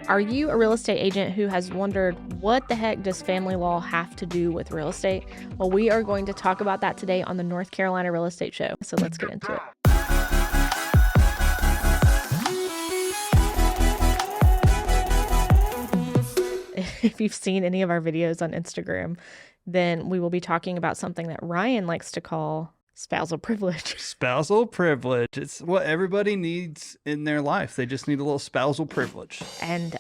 Are you a real estate agent who has wondered what the heck does family law have to do with real estate? Well, we are going to talk about that today on the North Carolina Real Estate Show. So let's get into it. If you've seen any of our videos on Instagram, then we will be talking about something that Ryan likes to call spousal privilege. Spousal privilege. It's what everybody needs in their life. They just need a little spousal privilege. And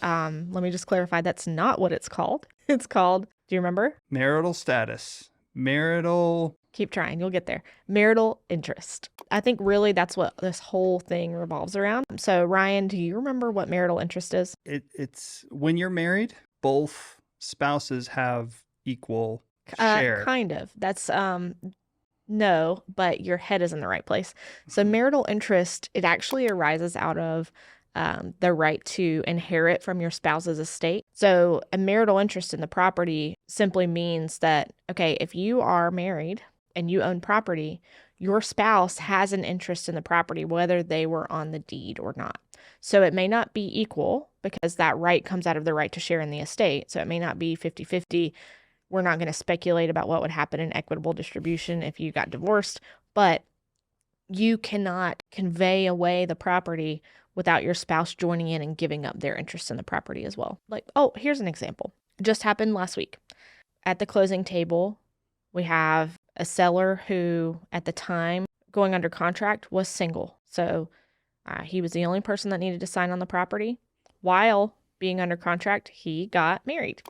let me just clarify, that's not what it's called. It's called, do you remember? Marital status. Keep trying, you'll get there. Marital interest. I think really that's what this whole thing revolves around. So Ryan, do you remember what marital interest is? It's when you're married, both spouses have equal share. Kind of. That's no, but your head is in the right place. So marital interest, it actually arises out of the right to inherit from your spouse's estate. So a marital interest in the property simply means that, okay, if you are married and you own property, your spouse has an interest in the property, whether they were on the deed or not. So it may not be equal because that right comes out of the right to share in the estate. So it may not be 50-50. We're not going to speculate about what would happen in equitable distribution if you got divorced, but you cannot convey away the property without your spouse joining in and giving up their interest in the property as well. Like, oh, here's an example. It just happened last week. At the closing table, we have a seller who at the time going under contract was single. So he was the only person that needed to sign on the property. While being under contract, he got married.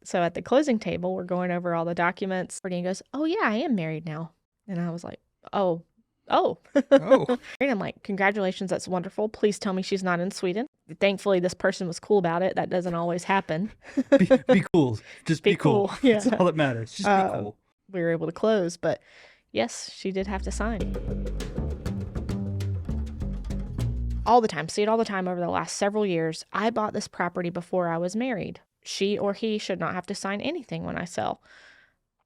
So at the closing table, we're going over all the documents. And he goes, oh yeah, I am married now. And I was like, oh. And I'm like, congratulations, that's wonderful. Please tell me she's not in Sweden. Thankfully, this person was cool about it. That doesn't always happen. Be cool. Just be cool. Yeah. That's all that matters. Just be cool. We were able to close, but yes, she did have to sign. All the time, see it all the time over the last several years. I bought this property before I was married. She or he should not have to sign anything when I sell.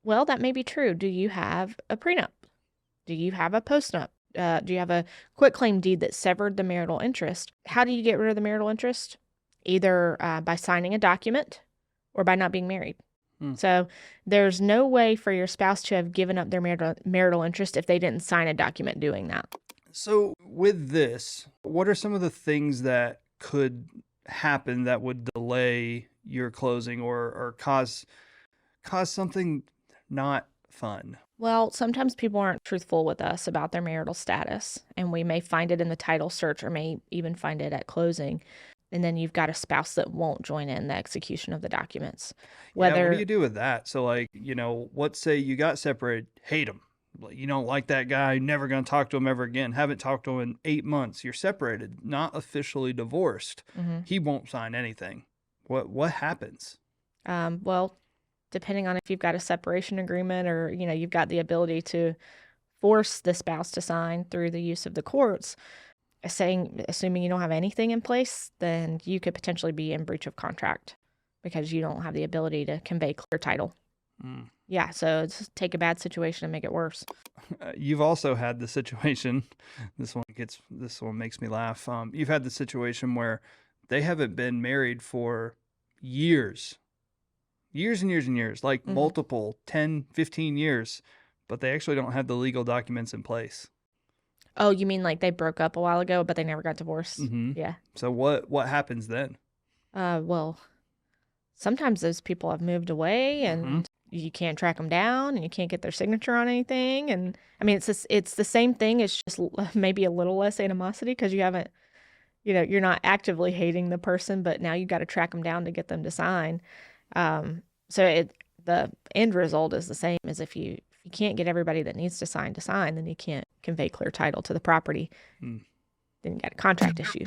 Well, that may be true. Do you have a prenup? Do you have a postnup? Do you have a quitclaim deed that severed the marital interest? How do you get rid of the marital interest? Either by signing a document or by not being married. So there's no way for your spouse to have given up their marital interest if they didn't sign a document doing that. So with this, what are some of the things that could happen that would delay your closing or cause something not fun? Well, sometimes people aren't truthful with us about their marital status, and we may find it in the title search or may even find it at closing. And then you've got a spouse that won't join in the execution of the documents. What do you do with that? So let's say you got separated, hate him. You don't like that guy, never going to talk to him ever again. Haven't talked to him in 8 months. You're separated, not officially divorced. Mm-hmm. He won't sign anything. What happens? Well, depending on if you've got a separation agreement or, you've got the ability to force the spouse to sign through the use of the courts, assuming you don't have anything in place, then you could potentially be in breach of contract because you don't have the ability to convey clear title. Yeah, so just take a bad situation and make it worse. You've also had the situation, this one makes me laugh. You've had the situation where they haven't been married for years and years and years, like multiple 10, 15 years, but they actually don't have the legal documents in place. Oh, you mean like they broke up a while ago, but they never got divorced? Mm-hmm. Yeah. So what happens then? Well, sometimes those people have moved away and you can't track them down and you can't get their signature on anything. And I mean, it's the same thing. It's just maybe a little less animosity because you haven't, you're not actively hating the person, but now you got to track them down to get them to sign. So the end result is the same as if you can't get everybody that needs to sign, then you can't convey clear title to the property. Then you got a contract issue.